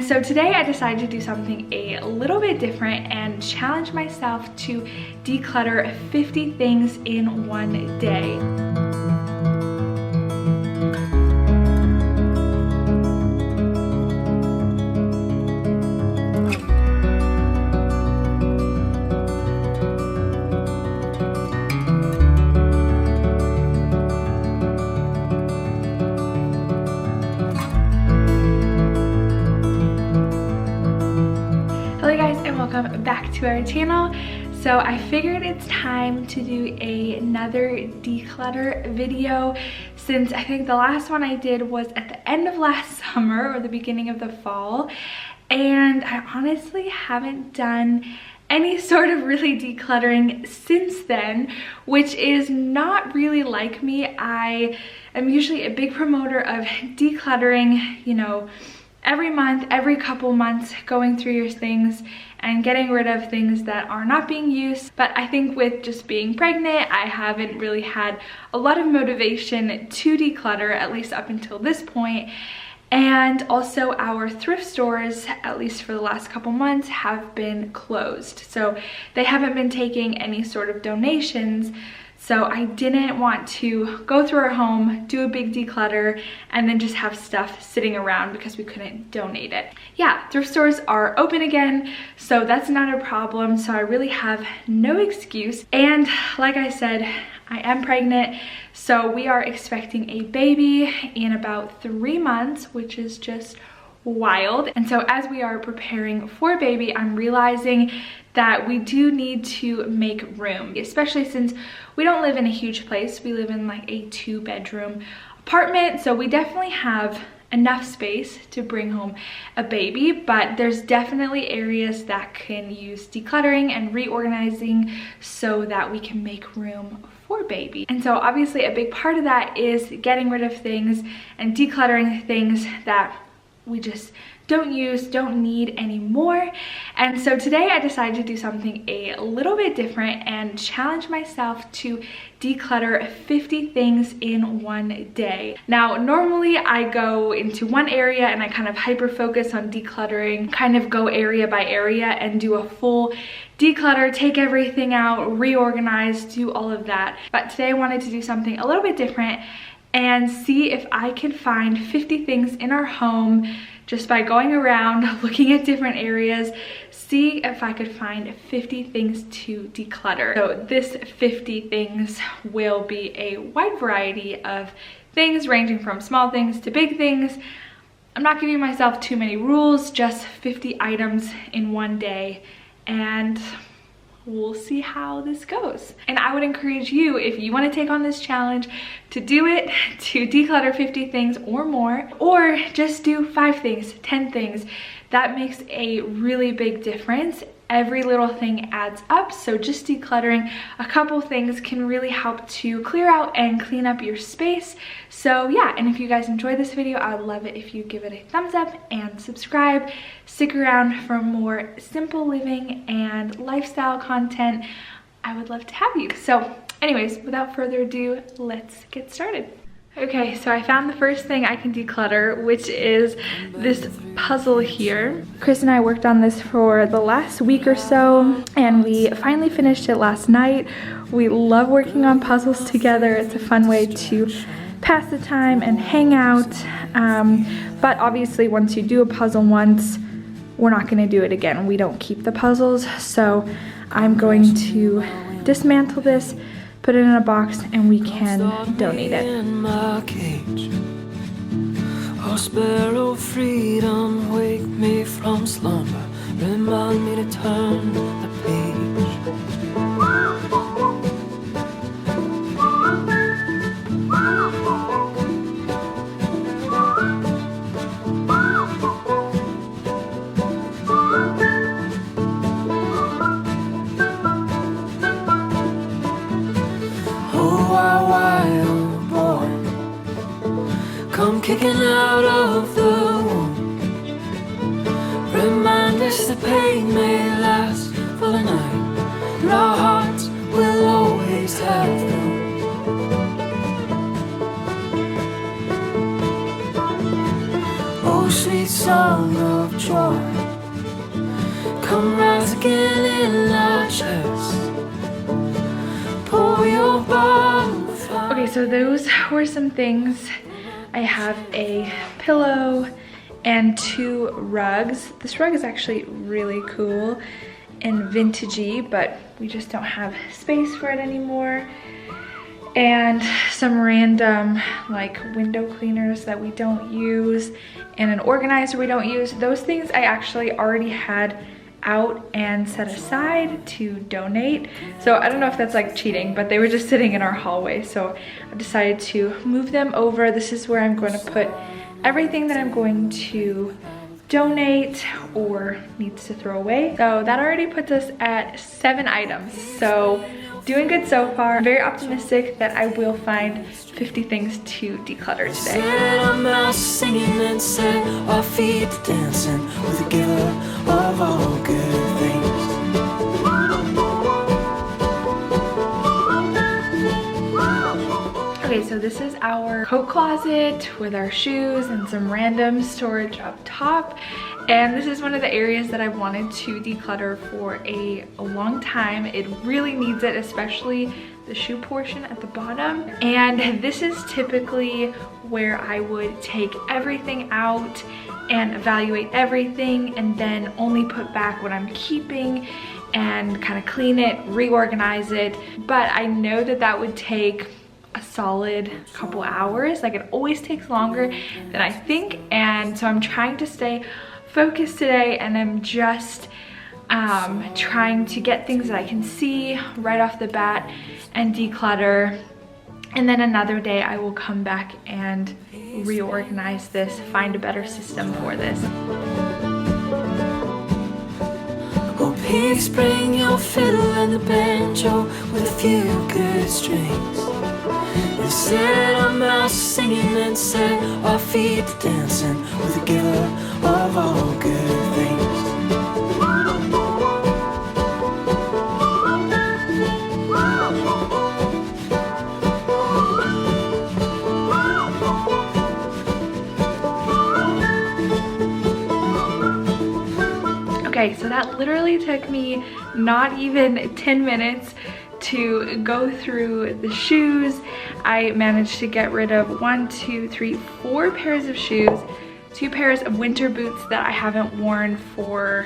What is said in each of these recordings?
so today I decided to do something a little bit different and challenge myself to declutter 50 things in one day. Welcome back to our channel. So I figured it's time to do another declutter video, since I think the last one I did was at the end of last summer or the beginning of the fall, and I honestly haven't done any sort of really decluttering since then, which is not really like me. I am usually a big promoter of decluttering, you know, every month, every couple months, going through your things and getting rid of things that are not being used. But I think with just being pregnant, I haven't really had a lot of motivation to declutter, at least up until this point. And also our thrift stores, at least for the last couple months, have been closed. So they haven't been taking any sort of donations. So I didn't want to go through our home, do a big declutter, and then just have stuff sitting around because we couldn't donate it. Yeah, thrift stores are open again, so that's not a problem. So I really have no excuse. And like I said, I am pregnant, so we are expecting a baby in about 3 months, which is just wild. And so as we are preparing for baby, I'm realizing that we do need to make room, especially since we don't live in a huge place. We live in like a 2-bedroom apartment, so we definitely have enough space to bring home a baby, but there's definitely areas that can use decluttering and reorganizing so that we can make room for baby. And so obviously a big part of that is getting rid of things and decluttering things that we just don't use, don't need anymore. And so today I decided to do something a little bit different and challenge myself to declutter 50 things in one day. Now, normally I go into one area and I kind of hyper focus on decluttering, kind of go area by area and do a full declutter, take everything out, reorganize, do all of that. But today I wanted to do something a little bit different and see if I could find 50 things in our home just by going around, looking at different areas, see if I could find 50 things to declutter. So this 50 things will be a wide variety of things, ranging from small things to big things. I'm not giving myself too many rules, just 50 items in one day, and we'll see how this goes. And I would encourage you, if you want to take on this challenge, to do it, to declutter 50 things or more, or just do 5 things, 10 things. That makes a really big difference. Every little thing adds up, so just decluttering a couple things can really help to clear out and clean up your space. So yeah, and if you guys enjoyed this video, I would love it if you give it a thumbs up and subscribe. Stick around for more simple living and lifestyle content. I would love to have you. So anyways, without further ado, let's get started. Okay, so I found the first thing I can declutter, which is this puzzle here. Chris and I worked on this for the last week or so, and we finally finished it last night. We love working on puzzles together. It's a fun way to pass the time and hang out. But obviously once you do a puzzle once, we're not gonna do it again. We don't keep the puzzles. So I'm going to dismantle this, put it in a box, and we can donate it. Oh, sparrow freedom, wake me from slumber, remind me to turn the page. Come kicking out of the womb. Remind us the pain may last for the night, and our hearts will always have room. Oh, sweet song of shore. Come rise again in our chest. Pour your bottle of fire. Okay, so those were some things. I have a pillow and 2 rugs. This rug is actually really cool and vintagey, but we just don't have space for it anymore. And some random like window cleaners that we don't use, and an organizer we don't use. Those things I actually already had out and set aside to donate. So I don't know if that's like cheating, but they were just sitting in our hallway. So I decided to move them over. This is where I'm going to put everything that I'm going to donate or needs to throw away. So that already puts us at 7 items. So doing good so far. I'm very optimistic that I will find 50 things to declutter today. Set our mouths singing and set our feet dancing with the giver of all good things. Okay, so this is our coat closet with our shoes and some random storage up top. And this is one of the areas that I've wanted to declutter for a long time. It really needs it, especially the shoe portion at the bottom. And this is typically where I would take everything out and evaluate everything and then only put back what I'm keeping and kind of clean it, reorganize it. But I know that that would take a solid couple hours. Like, it always takes longer than I think. And so I'm trying to stay focused today, and I'm just trying to get things that I can see right off the bat and declutter. And then another day I will come back and reorganize this, find a better system for this. Oh, please bring your fiddle and the banjo with a few good strings. And set our mouths singing and set our feet dancing with the giver of all good things. Okay, so that literally took me not even 10 minutes to go through the shoes. I managed to get rid of 4 pairs of shoes, 2 pairs of winter boots that I haven't worn for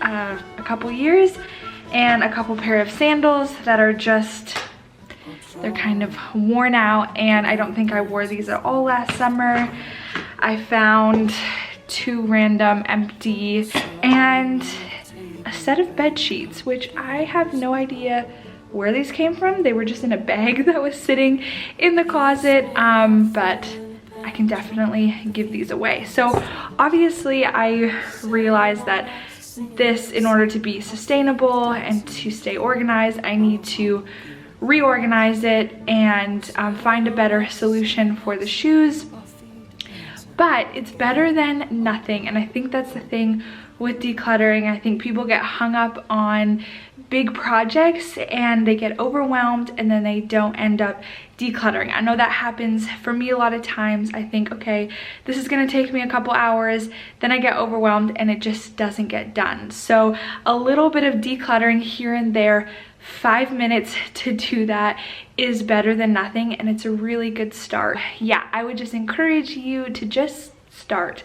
a couple years, and a couple pair of sandals that are just, they're kind of worn out, and I don't think I wore these at all last summer. I found 2 random empty, and a set of bed sheets, which I have no idea where these came from. They were just in a bag that was sitting in the closet, but I can definitely give these away. So obviously I realized that this, in order to be sustainable and to stay organized, I need to reorganize it and find a better solution for the shoes. But it's better than nothing, and I think that's the thing with decluttering. I think people get hung up on big projects and they get overwhelmed and then they don't end up decluttering. I know that happens for me a lot of times. I think, okay, this is gonna take me a couple hours, then I get overwhelmed and it just doesn't get done. So a little bit of decluttering here and there, 5 minutes to do that, is better than nothing, and it's a really good start. Yeah, I would just encourage you to just start.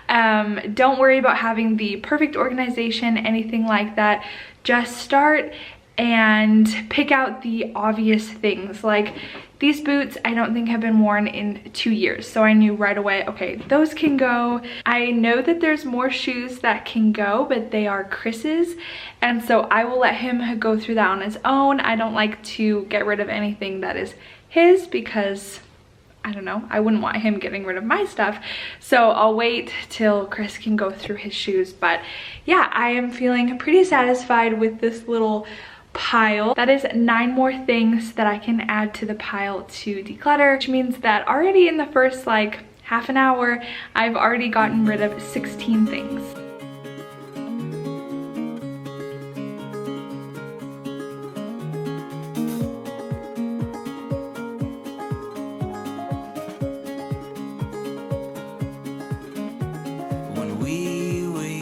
Don't worry about having the perfect organization, anything like that. Just start and pick out the obvious things. Like these boots, I don't think have been worn in 2 years. So I knew right away, okay, those can go. I know that there's more shoes that can go, but they are Chris's. And so I will let him go through that on his own. I don't like to get rid of anything that is his because, I don't know, I wouldn't want him getting rid of my stuff. So I'll wait till Chris can go through his shoes. But yeah, I am feeling pretty satisfied with this little pile. That is 9 more things that I can add to the pile to declutter, which means that already in the first like half an hour, I've already gotten rid of 16 things. When we were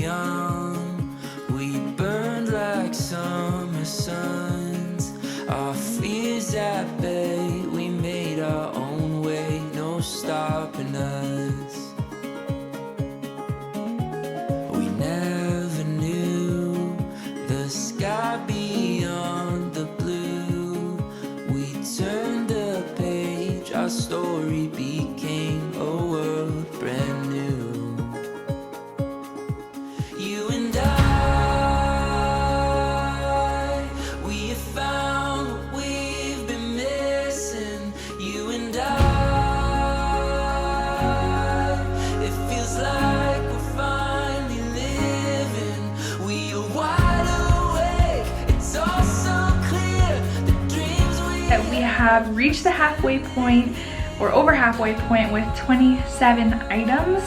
have reached the halfway point, or over halfway point, with 27 items.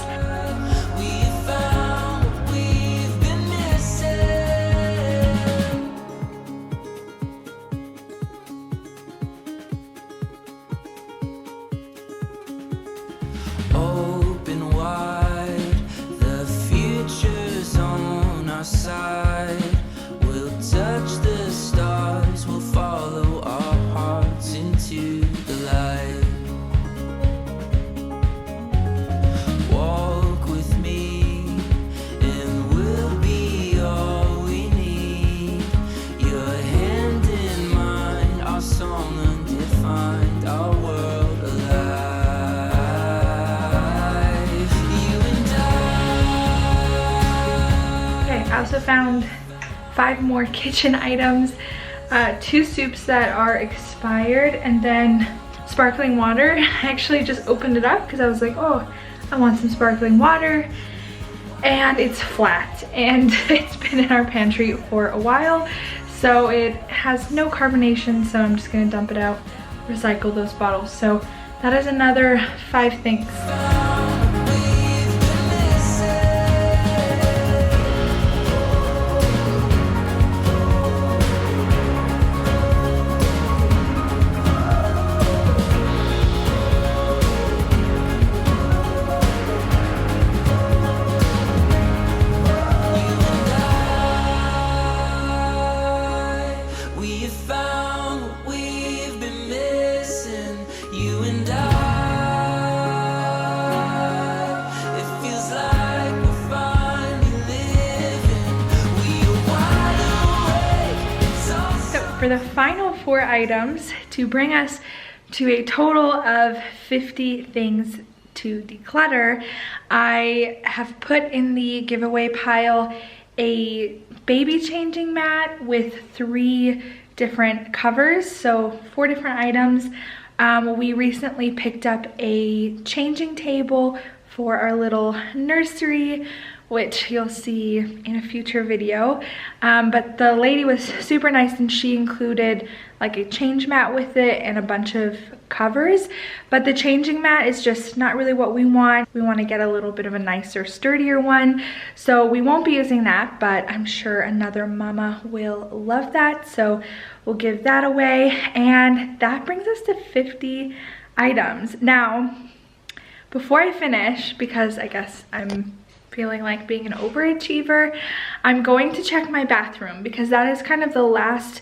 Open wide, the future's on our side. We'll touch the stars, we'll follow our hearts into the light. Walk with me, and we'll be all we need. Your hand in mine, our song undefined, our world alive. I also found 5 more kitchen items, 2 soups that are expired, and then sparkling water. I actually just opened it up because I was like, oh, I want some sparkling water, and it's flat, and it's been in our pantry for a while, so it has no carbonation, so I'm just gonna dump it out, recycle those bottles. So that is another 5 things. For the final 4 items to bring us to a total of 50 things to declutter, I have put in the giveaway pile a baby changing mat with 3 different covers, so 4 different items. We recently picked up a changing table for our little nursery, which you'll see in a future video. But the lady was super nice, and she included like a change mat with it and a bunch of covers. But the changing mat is just not really what we want. We want to get a little bit of a nicer, sturdier one. So we won't be using that, but I'm sure another mama will love that. So we'll give that away. And that brings us to 50 items. Now, before I finish, because I guess I'm feeling like being an overachiever, I'm going to check my bathroom, because that is kind of the last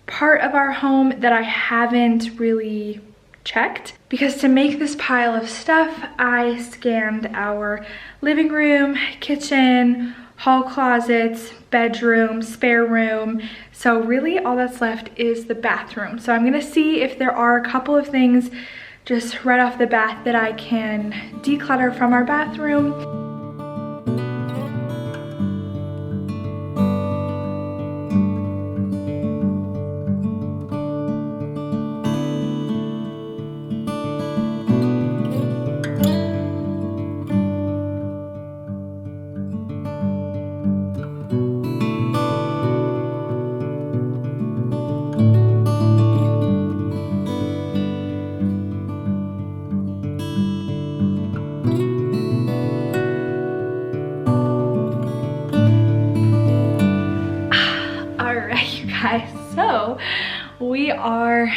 part of our home that I haven't really checked. Because to make this pile of stuff, I scanned our living room, kitchen, hall closets, bedroom, spare room. So really all that's left is the bathroom. So I'm gonna see if there are a couple of things just right off the bat that I can declutter from our bathroom. So we are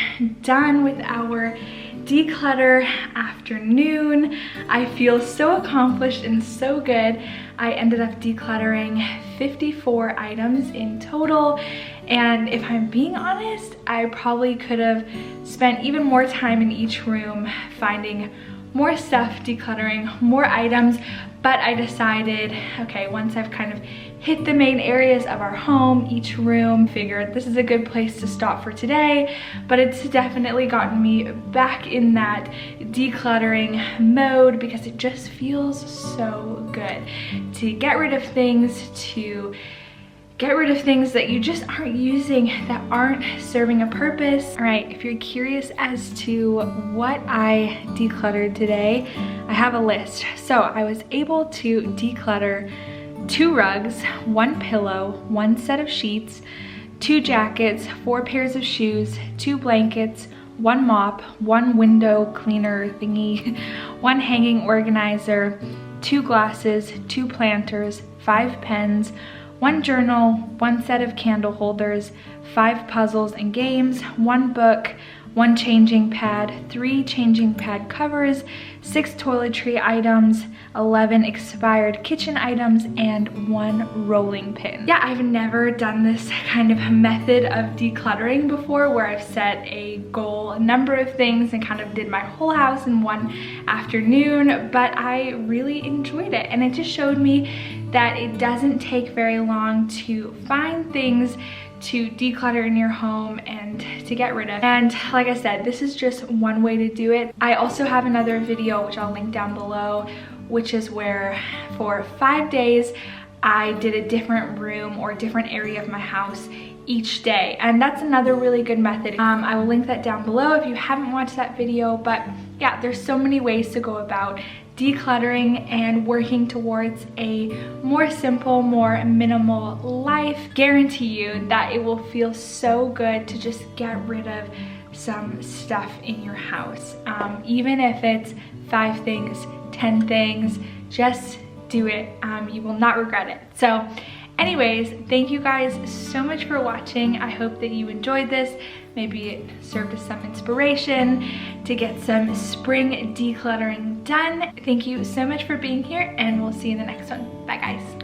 done with our declutter afternoon. I feel so accomplished and so good. I ended up decluttering 54 items in total, and if I'm being honest, I probably could have spent even more time in each room finding more stuff, decluttering more items, but I decided, okay, once I've kind of hit the main areas of our home, each room, figured this is a good place to stop for today. But it's definitely gotten me back in that decluttering mode, because it just feels so good to get rid of things, to get rid of things that you just aren't using, that aren't serving a purpose. All right, if you're curious as to what I decluttered today, I have a list. So I was able to declutter 2 rugs, 1 pillow, 1 set of sheets, 2 jackets, 4 pairs of shoes, 2 blankets, 1 mop, 1 window cleaner thingy, 1 hanging organizer, 2 glasses, 2 planters, 5 pens, 1 journal, 1 set of candle holders, 5 puzzles and games, 1 book, 1 changing pad, 3 changing pad covers, 6 toiletry items, 11 expired kitchen items, and 1 rolling pin. Yeah, I've never done this kind of method of decluttering before where I've set a goal, a number of things, and kind of did my whole house in one afternoon, but I really enjoyed it. And it just showed me that it doesn't take very long to find things to declutter in your home and to get rid of. And like I said, this is just one way to do it. I also have another video, which I'll link down below, which is where for 5 days I did a different room or different area of my house each day, and that's another really good method. I will link that down below if you haven't watched that video. But yeah, there's so many ways to go about decluttering and working towards a more simple, more minimal life. Guarantee you that it will feel so good to just get rid of some stuff in your house. Even if it's 5 things, 10 things, just do it. You will not regret it. So anyways, thank you guys so much for watching. I hope that you enjoyed this. Maybe it served as some inspiration to get some spring decluttering done. Thank you so much for being here, and we'll see you in the next one. Bye guys.